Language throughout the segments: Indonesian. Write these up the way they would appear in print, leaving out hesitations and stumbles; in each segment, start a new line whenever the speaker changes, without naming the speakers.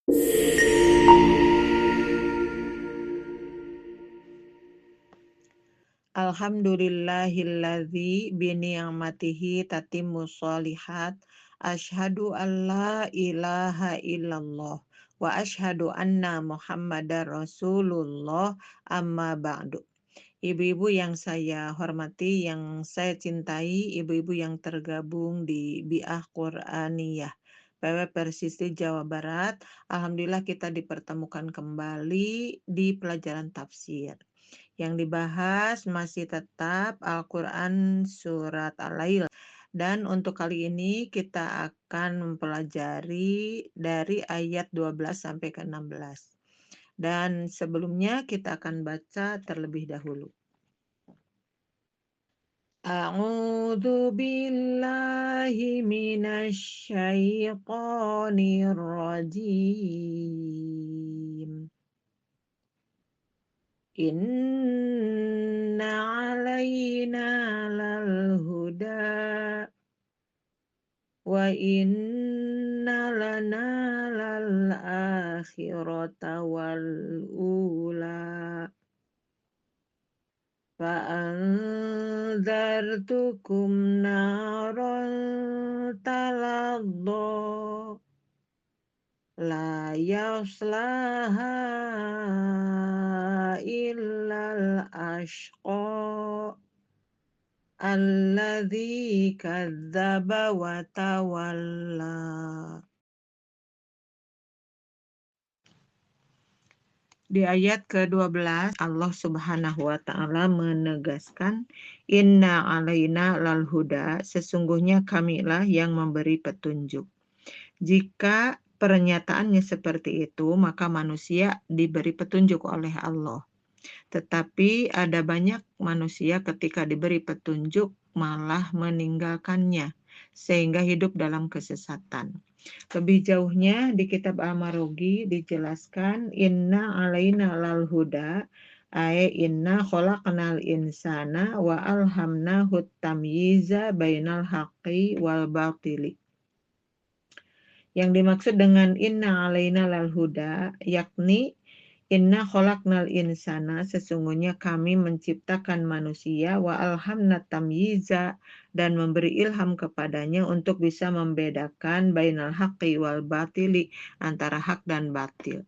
Alhamdulillahilladzi bini'amatihi tatimmus sholihat. Asyhadu an la ilaha illallah wa asyhadu anna Muhammadar Rasulullah amma ba'du. Ibu-ibu yang saya hormati, yang saya cintai, ibu-ibu yang tergabung di Bi'ah Qur'aniyah PW Persisri Jawa Barat. Alhamdulillah kita dipertemukan kembali di pelajaran tafsir. Yang dibahas masih tetap Al-Quran Surat Al-Lail. Dan untuk kali ini kita akan mempelajari dari ayat 12 sampai ke 16. Dan sebelumnya kita akan baca terlebih dahulu. A'udzu billahi minasy syaithanir rajim. Inna alaina lal huda wa inna lana lal akhirata wal ula fa anzartukum naran taladha la yaslaha illal ashqa alladzi kadzdzaba wa tawalla. Di ayat ke-12 Allah Subhanahu wa taala menegaskan inna alaina lal huda, sesungguhnya kamilah yang memberi petunjuk. Jika pernyataannya seperti itu, maka manusia diberi petunjuk oleh Allah. Tetapi ada banyak manusia ketika diberi petunjuk malah meninggalkannya, sehingga hidup dalam kesesatan. Lebih jauhnya di kitab Al-Marogi dijelaskan inna alaina lal huda ay inna khalaqnal insana wa alhamnahu tamyiza bainal haqqi wal batili. Yang dimaksud dengan inna alaina lal huda yakni inna khalaqnal insana, sesungguhnya kami menciptakan manusia wa alhamna tamyiza, dan memberi ilham kepadanya untuk bisa membedakan bainal haqqi wal batili, antara hak dan batil.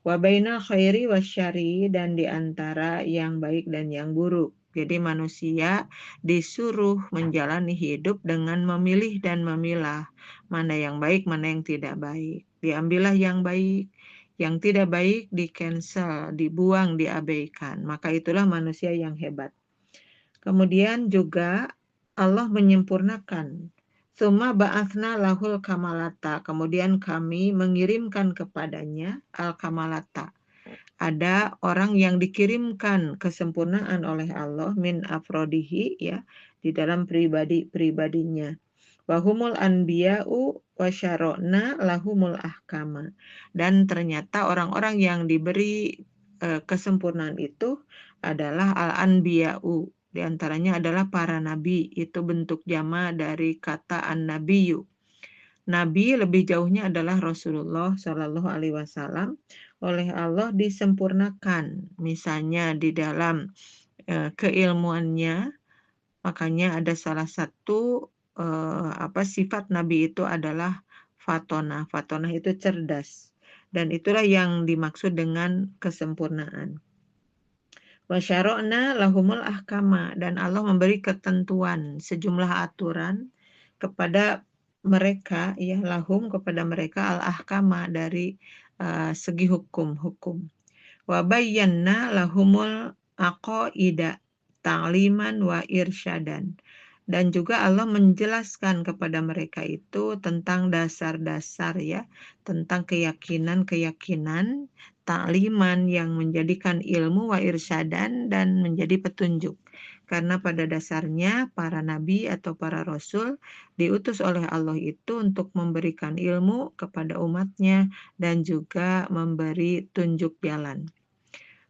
Wa bainal khairi wasyari, dan di antara yang baik dan yang buruk. Jadi manusia disuruh menjalani hidup dengan memilih dan memilah mana yang baik, mana yang tidak baik. Diambillah yang baik, yang tidak baik di-cancel, dibuang, diabaikan. Maka itulah manusia yang hebat. Kemudian juga Allah menyempurnakan. Summa ba'athna lahul kamalata. Kemudian kami mengirimkan kepadanya al-kamalata. Ada orang yang dikirimkan kesempurnaan oleh Allah min afrodihi, ya, di dalam pribadinya. Wahumul anbiya'u wasyarokna lahumul ahkama. Dan ternyata orang-orang yang diberi kesempurnaan itu adalah al-anbiya'u. Di antaranya adalah para nabi. Itu bentuk jama dari kata an-nabiyu. Nabi lebih jauhnya adalah Rasulullah Shallallahu Alaihi Wasallam. Oleh Allah disempurnakan. Misalnya di dalam keilmuannya, makanya ada salah satu sifat Nabi itu adalah fatonah. Fatonah itu cerdas. Dan itulah yang dimaksud dengan kesempurnaan. Wasyarokna lahumul ahkama, dan Allah memberi ketentuan sejumlah aturan kepada mereka, ya, lahum kepada mereka al-ahkama dari segi hukum. Wa bayyana lahumul aqaida ta'liman wa irsyadan. Dan juga Allah menjelaskan kepada mereka itu tentang dasar-dasar, ya, tentang keyakinan-keyakinan, ta'liman yang menjadikan ilmu, wa irsyadan, dan menjadi petunjuk. Karena pada dasarnya para nabi atau para rasul diutus oleh Allah itu untuk memberikan ilmu kepada umatnya dan juga memberi tunjuk jalan.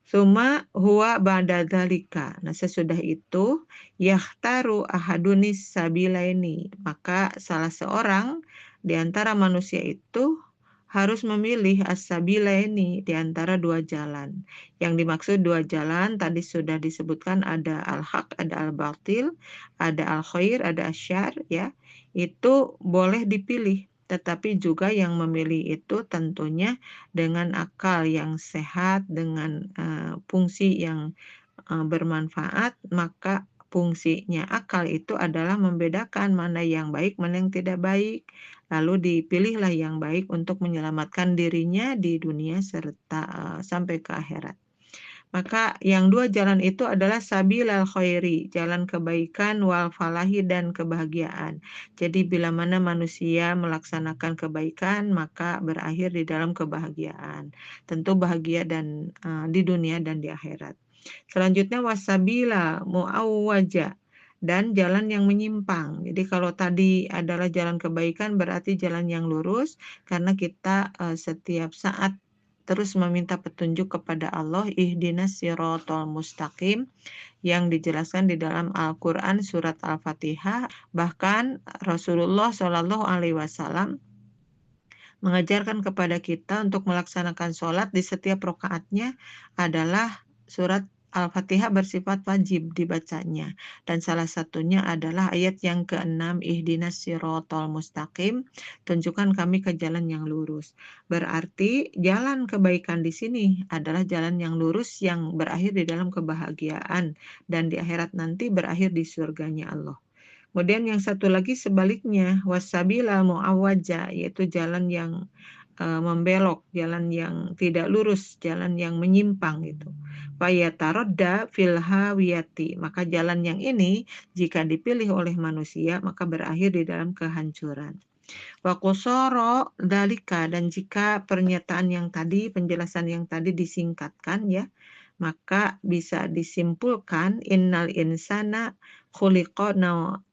Suma huwa ba'da dzalika. Nah, sesudah itu yahtaru ahadunis sabilaini, maka salah seorang di antara manusia itu harus memilih as-sabilaini di antara dua jalan. Yang dimaksud dua jalan tadi sudah disebutkan, ada al-haq, ada al-batil, ada al-khair, ada asyar, ya. Itu boleh dipilih, tetapi juga yang memilih itu tentunya dengan akal yang sehat, dengan fungsi yang bermanfaat. Maka fungsinya akal itu adalah membedakan mana yang baik, mana yang tidak baik. Lalu dipilihlah yang baik untuk menyelamatkan dirinya di dunia serta sampai ke akhirat. Maka yang dua jalan itu adalah sabilal khairi, jalan kebaikan, wal falahi, dan kebahagiaan. Jadi bila mana manusia melaksanakan kebaikan, maka berakhir di dalam kebahagiaan. Tentu bahagia dan di dunia dan di akhirat. Selanjutnya wasabila muawwaja, dan jalan yang menyimpang. Jadi kalau tadi adalah jalan kebaikan berarti jalan yang lurus, karena kita setiap saat terus meminta petunjuk kepada Allah, ihdinas siratal mustaqim, yang dijelaskan di dalam Al-Quran surat Al-Fatihah. Bahkan Rasulullah Shallallahu Alaihi Wasallam mengajarkan kepada kita untuk melaksanakan sholat di setiap rakaatnya adalah surat Al-Fatihah bersifat wajib dibacanya. Dan salah satunya adalah ayat yang ke-6, ihdinas siratal mustaqim, tunjukkan kami ke jalan yang lurus. Berarti jalan kebaikan di sini adalah jalan yang lurus yang berakhir di dalam kebahagiaan dan di akhirat nanti berakhir di surganya Allah. Kemudian yang satu lagi sebaliknya, wasabila mu'awwaja, yaitu jalan yang membelok, jalan yang tidak lurus, jalan yang menyimpang gitu. Fayatarodda fil hawiyati, maka jalan yang ini jika dipilih oleh manusia maka berakhir di dalam kehancuran. Wa qusara dalika, dan jika pernyataan yang tadi, penjelasan yang tadi disingkatkan ya, maka bisa disimpulkan innal insana khuliqa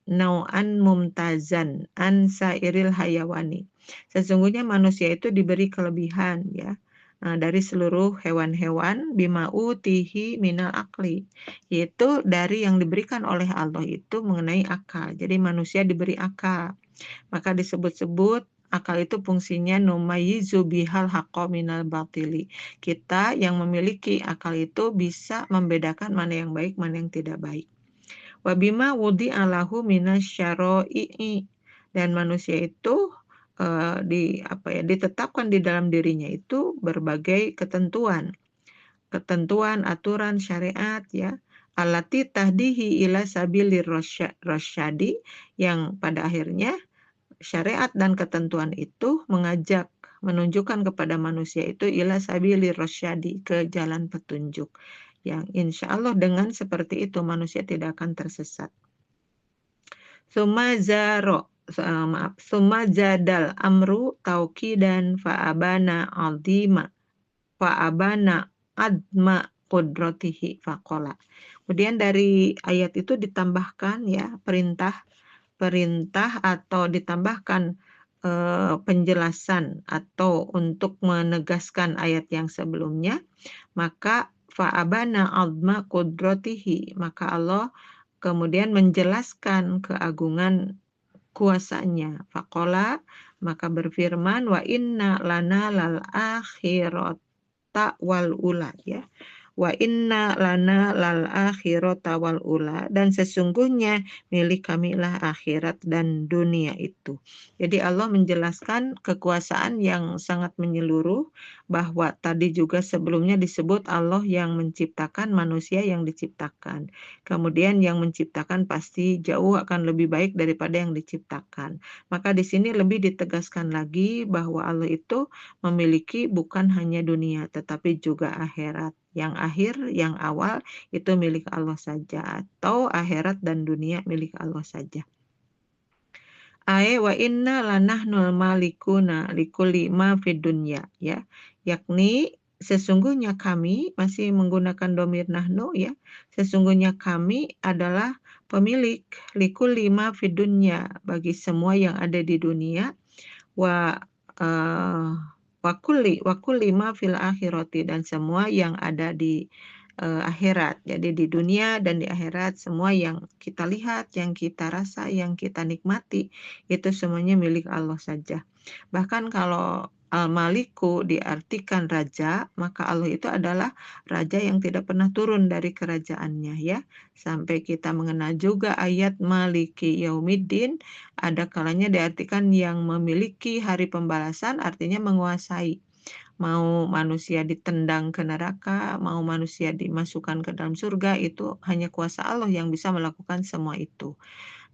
nau'an mumtazan an sairil hayawani. Sesungguhnya manusia itu diberi kelebihan ya dari seluruh hewan-hewan bima utihi minal akli, yaitu dari yang diberikan oleh Allah itu mengenai akal. Jadi manusia diberi akal. Maka disebut-sebut akal itu fungsinya numayyizu bihal haqqo minal batili. Kita yang memiliki akal itu bisa membedakan mana yang baik, mana yang tidak baik. Wabima wudi'alahu minasyara'i'i, dan manusia itu ditetapkan di dalam dirinya itu berbagai ketentuan, aturan, syariat ya. Allati tahdihi ila sabilir rasyadi, yang pada akhirnya syariat dan ketentuan itu menunjukkan kepada manusia itu ila sabilir rasyadi, ke jalan petunjuk. Yang insya Allah dengan seperti itu manusia tidak akan tersesat. Summa zadal amru tauqidan fa'abana adma qudratihi faqala. Kemudian dari ayat itu ditambahkan ya perintah atau ditambahkan penjelasan atau untuk menegaskan ayat yang sebelumnya. Maka fa'abana adma qudratihi, maka Allah kemudian menjelaskan keagungan kuasanya. Faqala, maka berfirman, wa inna lana lal akhirata wal ula ya. Wa inna lana lal akhirata wal ula, dan sesungguhnya milik kamilah akhirat dan dunia itu. Jadi Allah menjelaskan kekuasaan yang sangat menyeluruh, bahwa tadi juga sebelumnya disebut Allah yang menciptakan, manusia yang diciptakan. Kemudian yang menciptakan pasti jauh akan lebih baik daripada yang diciptakan. Maka di sini lebih ditegaskan lagi bahwa Allah itu memiliki bukan hanya dunia tetapi juga akhirat. Yang akhir, yang awal itu milik Allah saja, atau akhirat dan dunia milik Allah saja. Wa inna lanahnul malikuna likulli ma fid dunya ya, yakni sesungguhnya kami, masih menggunakan domir nahnu ya, sesungguhnya kami adalah pemilik likulli ma fid dunya, bagi semua yang ada di dunia, wa wakulli ma fil akhirati, dan semua yang ada di akhirat. Jadi di dunia dan di akhirat semua yang kita lihat, yang kita rasa, yang kita nikmati itu semuanya milik Allah saja. Bahkan kalau Al-Maliku diartikan raja, maka Allah itu adalah raja yang tidak pernah turun dari kerajaannya ya. Sampai kita mengenal juga ayat Maliki Yaumiddin, ada kalanya diartikan yang memiliki hari pembalasan, artinya menguasai. Mau manusia ditendang ke neraka, mau manusia dimasukkan ke dalam surga, itu hanya kuasa Allah yang bisa melakukan semua itu.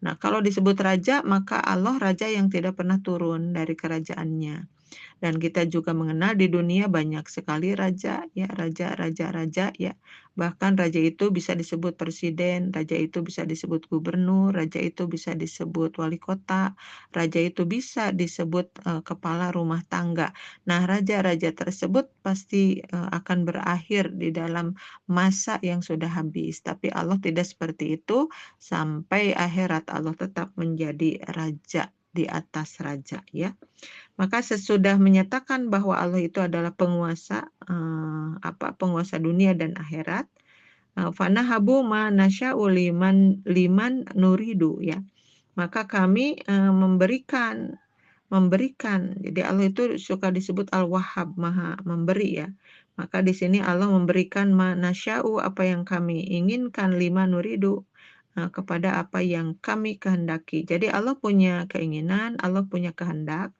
Nah, kalau disebut raja, maka Allah raja yang tidak pernah turun dari kerajaannya. Dan kita juga mengenal di dunia banyak sekali raja, ya, raja ya. Bahkan raja itu bisa disebut presiden, raja itu bisa disebut gubernur, raja itu bisa disebut wali kota, raja itu bisa disebut kepala rumah tangga. Nah, raja-raja tersebut pasti akan berakhir di dalam masa yang sudah habis. Tapi Allah tidak seperti itu, sampai akhirat Allah tetap menjadi raja di atas raja, ya. Maka sesudah menyatakan bahwa Allah itu adalah penguasa penguasa dunia dan akhirat, fanahabu ma nasya'u liman nuridu ya. Maka kami memberikan. Jadi Allah itu suka disebut Al-Wahhab, Maha memberi ya. Maka di sini Allah memberikan ma nasya'u, apa yang kami inginkan, liman nuridu, kepada apa yang kami kehendaki. Jadi Allah punya keinginan, Allah punya kehendak,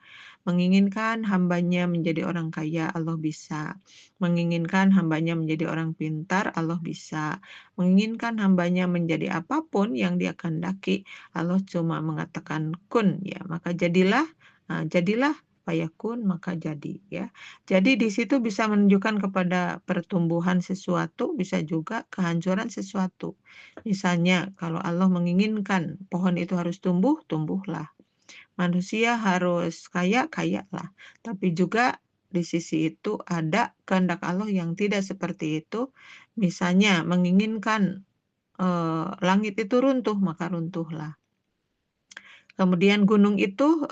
menginginkan hambanya menjadi orang kaya, Allah bisa. Menginginkan hambanya menjadi orang pintar, Allah bisa. Menginginkan hambanya menjadi apapun yang dia kehendaki, Allah cuma mengatakan kun ya, maka jadilah, jadilah fayakun, maka jadi ya. Jadi di situ bisa menunjukkan kepada pertumbuhan sesuatu, bisa juga kehancuran sesuatu. Misalnya kalau Allah menginginkan pohon itu harus tumbuh, tumbuhlah. Manusia harus kaya, kayalah. Tapi juga di sisi itu ada kehendak Allah yang tidak seperti itu. Misalnya menginginkan langit itu runtuh, maka runtuhlah. Kemudian gunung itu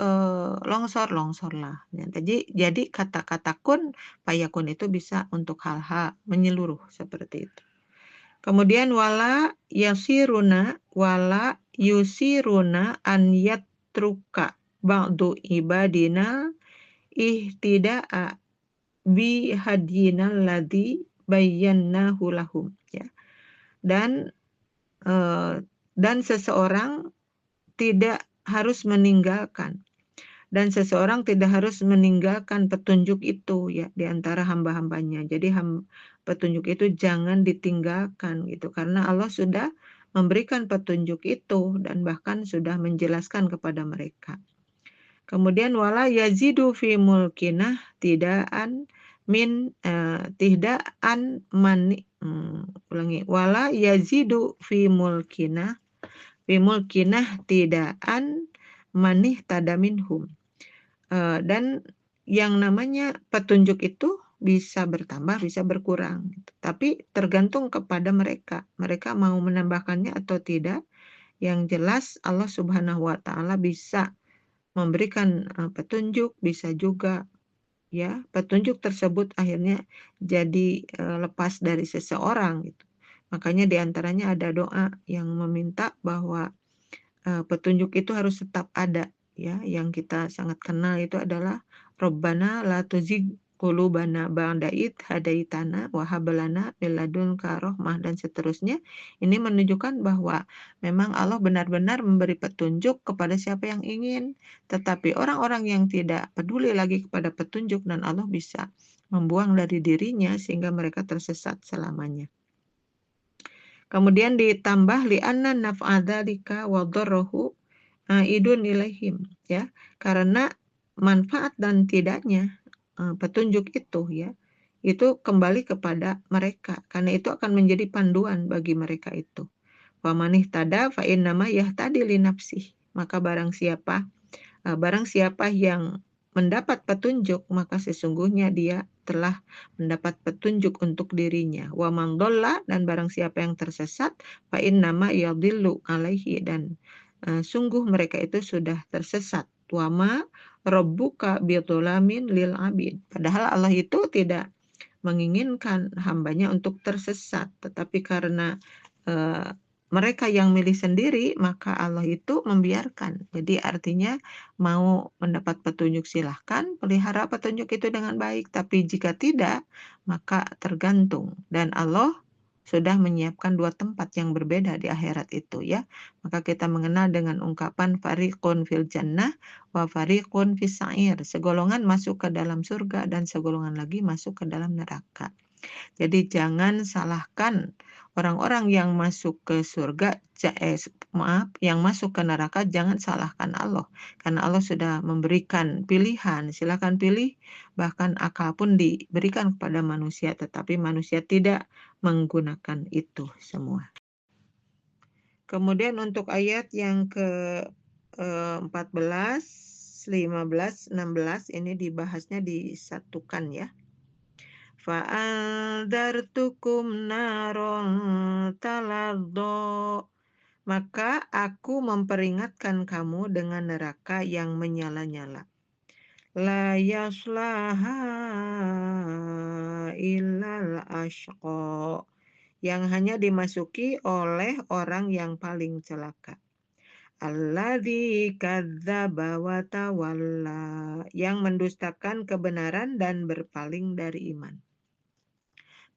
longsor, longsorlah. Ya, jadi kata-kata kun, fayakun itu bisa untuk hal-hal menyeluruh seperti itu. Kemudian wala yusiruna an yatruka ba'du ibadina ihtida'a bi hadiyina ladzi bayyanahu lahum ya. Dan seseorang tidak harus meninggalkan petunjuk itu ya di antara hamba-hambanya. Jadi petunjuk itu jangan ditinggalkan gitu, karena Allah sudah memberikan petunjuk itu dan bahkan sudah menjelaskan kepada mereka. Kemudian wala yazidu fi mulkinah tidaan ulangi, wala yazidu fi mulkinah tidaan manih tadaminhum. Dan yang namanya petunjuk itu bisa bertambah, bisa berkurang. Tapi tergantung kepada mereka. Mereka mau menambahkannya atau tidak. Yang jelas Allah Subhanahu wa Ta'ala bisa memberikan petunjuk, bisa juga ya petunjuk tersebut akhirnya jadi lepas dari seseorang gitu. Makanya diantaranya ada doa yang meminta bahwa petunjuk itu harus tetap ada ya. Yang kita sangat kenal itu adalah Rabbana la tuzigh qulubana ba'da id hadaitana wa hab lana min ladunka rahmah dan seterusnya. Ini menunjukkan bahwa memang Allah benar-benar memberi petunjuk kepada siapa yang ingin, tetapi orang-orang yang tidak peduli lagi kepada petunjuk dan Allah bisa membuang dari dirinya sehingga mereka tersesat selamanya. Kemudian ditambah li'anna naf'adzalika wa dharrahu idun ilaihim ya, karena manfaat dan tidaknya petunjuk itu ya, itu kembali kepada mereka, karena itu akan menjadi panduan bagi mereka itu. Wa man ihtada fa innama yahtadi li nafsihi, maka barang siapa yang mendapat petunjuk, maka sesungguhnya dia telah mendapat petunjuk untuk dirinya. Wa man dhalla, dan barang siapa yang tersesat, fa innama yadhillu alaihi, dan sungguh mereka itu sudah tersesat. Wa ma rabbuka bidzalamin lil abid. Padahal Allah itu tidak menginginkan hambanya untuk tersesat, tetapi karena mereka yang milih sendiri, maka Allah itu membiarkan. Jadi artinya mau mendapat petunjuk silahkan, pelihara petunjuk itu dengan baik. Tapi jika tidak, maka tergantung. Dan Allah sudah menyiapkan dua tempat yang berbeda di akhirat itu ya. Maka kita mengenal dengan ungkapan fariqun fil jannah wa fariqun fis sa'ir. Segolongan masuk ke dalam surga dan segolongan lagi masuk ke dalam neraka. Jadi jangan salahkan orang-orang yang masuk ke surga, yang masuk ke neraka jangan salahkan Allah. Karena Allah sudah memberikan pilihan, silakan pilih, bahkan akal pun diberikan kepada manusia, tetapi manusia tidak menggunakan itu semua. Kemudian untuk ayat yang ke 14, 15, 16 ini dibahasnya disatukan ya. Fa'andartukum naron taladdo. Maka aku memperingatkan kamu dengan neraka yang menyala-nyala. La yaslaha illal ashqa. Yang hanya dimasuki oleh orang yang paling celaka. Alladzi kadzdzaba wa tawalla. Yang mendustakan kebenaran dan berpaling dari iman.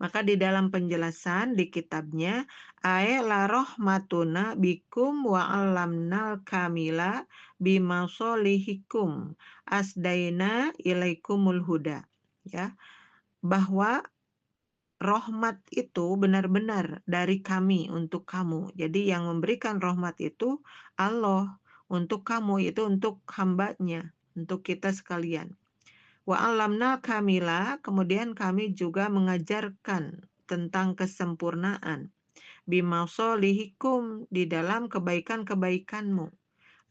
Maka di dalam penjelasan di kitabnya la rahmatuna bikum wa alamnal kamila bimasolihikum asdaina ilaikumul huda ya, bahwa rahmat itu benar-benar dari kami untuk kamu. Jadi yang memberikan rahmat itu Allah untuk kamu, itu untuk hambanya, untuk kita sekalian. Wa alamna kamila, kemudian kami juga mengajarkan tentang kesempurnaan. Bimausolihikum, di dalam kebaikan-kebaikanmu.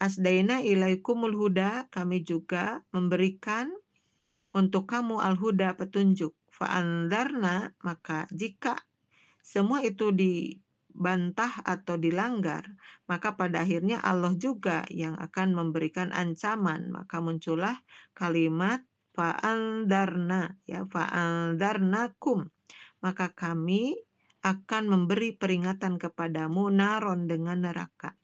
Asdaina ilaikumul huda, kami juga memberikan untuk kamu al-huda, petunjuk. Fa'andarna, maka jika semua itu dibantah atau dilanggar, maka pada akhirnya Allah juga yang akan memberikan ancaman. Maka muncullah kalimat fa'andarna ya, fa'andarnakum, maka kami akan memberi peringatan kepadamu naron, dengan neraka.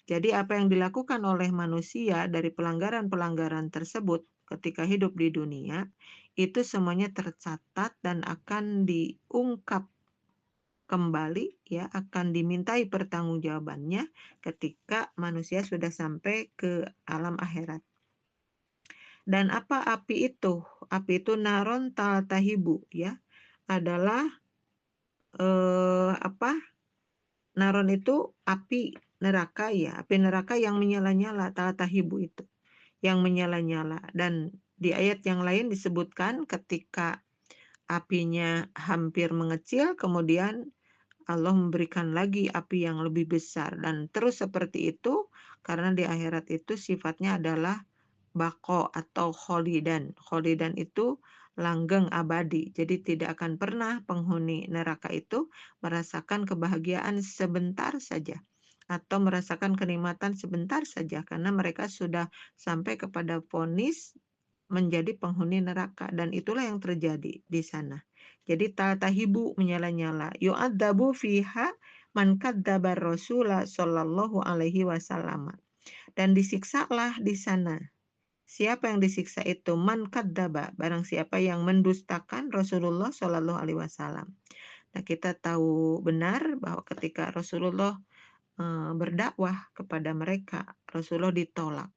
Jadi apa yang dilakukan oleh manusia dari pelanggaran-pelanggaran tersebut ketika hidup di dunia itu semuanya tercatat dan akan diungkap kembali ya, akan dimintai pertanggungjawabannya ketika manusia sudah sampai ke alam akhirat. Dan apa api itu? Api itu naron taltahibu ya, adalah apa? Naron itu api neraka ya, api neraka yang menyala-nyala, taltahibu itu yang menyala-nyala. Dan di ayat yang lain disebutkan ketika apinya hampir mengecil, kemudian Allah memberikan lagi api yang lebih besar, dan terus seperti itu karena di akhirat itu sifatnya adalah bako atau kholidan. Kholidan itu langgeng abadi. Jadi tidak akan pernah penghuni neraka itu merasakan kebahagiaan sebentar saja atau merasakan kenikmatan sebentar saja karena mereka sudah sampai kepada vonis menjadi penghuni neraka, dan itulah yang terjadi di sana. Jadi taltahibu, menyala-nyala. Yu'adzabu fiha man kadzdaba rasula sallallahu alaihi wasallam. Dan disiksalah di sana. Siapa yang disiksa itu? Man kadzdzaba, barang siapa yang mendustakan Rasulullah sallallahu alaihi wasallam. Nah, kita tahu benar bahwa ketika Rasulullah berdakwah kepada mereka, Rasulullah ditolak.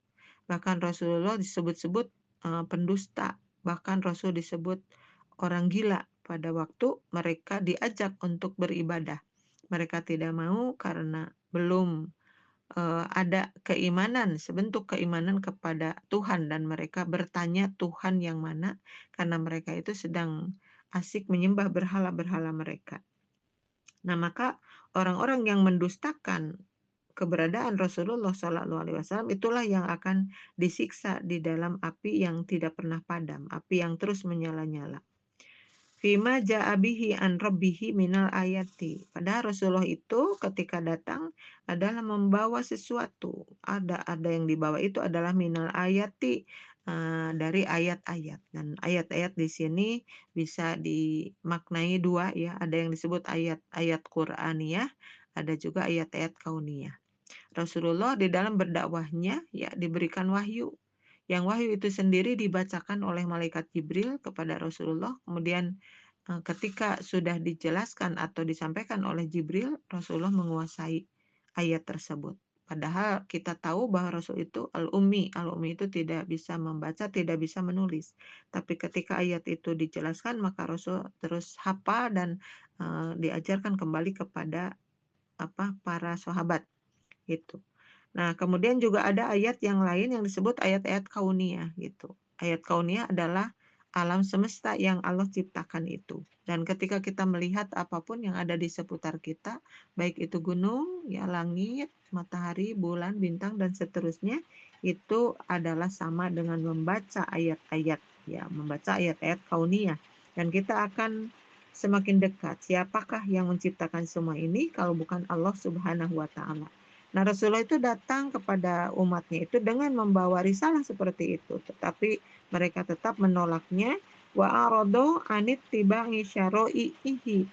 Bahkan Rasulullah disebut-sebut pendusta, bahkan Rasul disebut orang gila pada waktu mereka diajak untuk beribadah. Mereka tidak mau karena belum ada keimanan, sebentuk keimanan kepada Tuhan, dan mereka bertanya Tuhan yang mana karena mereka itu sedang asik menyembah berhala-berhala mereka. Nah, maka orang-orang yang mendustakan keberadaan Rasulullah SAW itulah yang akan disiksa di dalam api yang tidak pernah padam, api yang terus menyala-nyala. Fima ja'abihi an rabbihi minal ayati. Padahal Rasulullah itu ketika datang adalah membawa sesuatu. Ada yang dibawa itu adalah minal ayati, dari ayat-ayat. Dan ayat-ayat di sini bisa dimaknai dua ya. Ada yang disebut ayat-ayat Qur'aniyah, ada juga ayat-ayat kauniyah. Rasulullah di dalam berdakwahnya ya diberikan wahyu. Yang wahyu itu sendiri dibacakan oleh malaikat Jibril kepada Rasulullah. Kemudian ketika sudah dijelaskan atau disampaikan oleh Jibril, Rasulullah menguasai ayat tersebut. Padahal kita tahu bahwa Rasul itu al-ummi. Al-ummi itu tidak bisa membaca, tidak bisa menulis. Tapi ketika ayat itu dijelaskan, maka Rasul terus hafal dan diajarkan kembali kepada para sahabat gitu. Nah, kemudian juga ada ayat yang lain yang disebut ayat-ayat kauniyah gitu. Ayat kauniyah adalah alam semesta yang Allah ciptakan itu. Dan ketika kita melihat apapun yang ada di seputar kita, baik itu gunung, ya langit, matahari, bulan, bintang dan seterusnya, itu adalah sama dengan membaca ayat-ayat, ya, membaca ayat-ayat kauniyah. Dan kita akan semakin dekat. Siapakah yang menciptakan semua ini kalau bukan Allah Subhanahu wa taala? Nah, Rasulullah itu datang kepada umatnya itu dengan membawa risalah seperti itu, tetapi mereka tetap menolaknya. Wa arodo anit tibangi syara'ihi,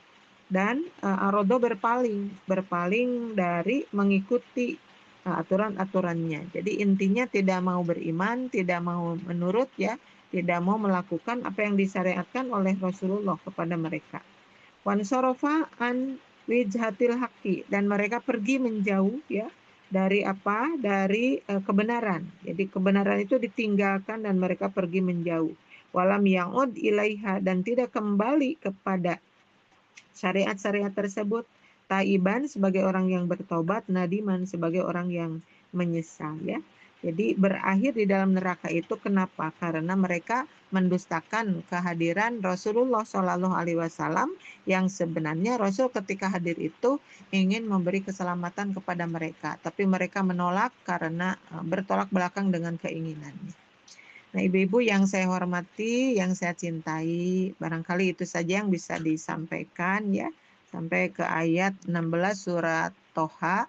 dan arodo berpaling dari mengikuti aturan-aturannya. Jadi intinya tidak mau beriman, tidak mau menurut ya, tidak mau melakukan apa yang disyariatkan oleh Rasulullah kepada mereka. Wansorofa an wijhatil haqi, dan mereka pergi menjauh ya dari kebenaran. Jadi kebenaran itu ditinggalkan dan mereka pergi menjauh. Walam ya'ud ilaiha, dan tidak kembali kepada syariat-syariat tersebut. Taiban sebagai orang yang bertobat, nadiman sebagai orang yang menyesal ya. Jadi berakhir di dalam neraka itu kenapa? Karena mereka mendustakan kehadiran Rasulullah Shallallahu Alaihi Wasallam, yang sebenarnya Rasul ketika hadir itu ingin memberi keselamatan kepada mereka, tapi mereka menolak karena bertolak belakang dengan keinginannya. Nah, ibu-ibu yang saya hormati, yang saya cintai, barangkali itu saja yang bisa disampaikan ya. Sampai ke ayat 16 surat Toha,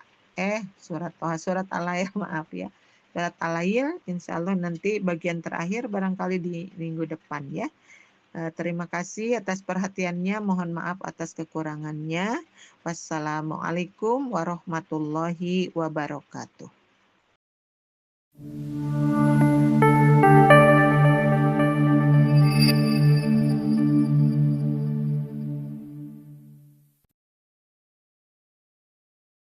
surat Al-Lail, maaf ya. Surat Al-Lail, insya Allah nanti bagian terakhir barangkali di minggu depan ya. Terima kasih atas perhatiannya, mohon maaf atas kekurangannya. Wassalamualaikum warahmatullahi wabarakatuh.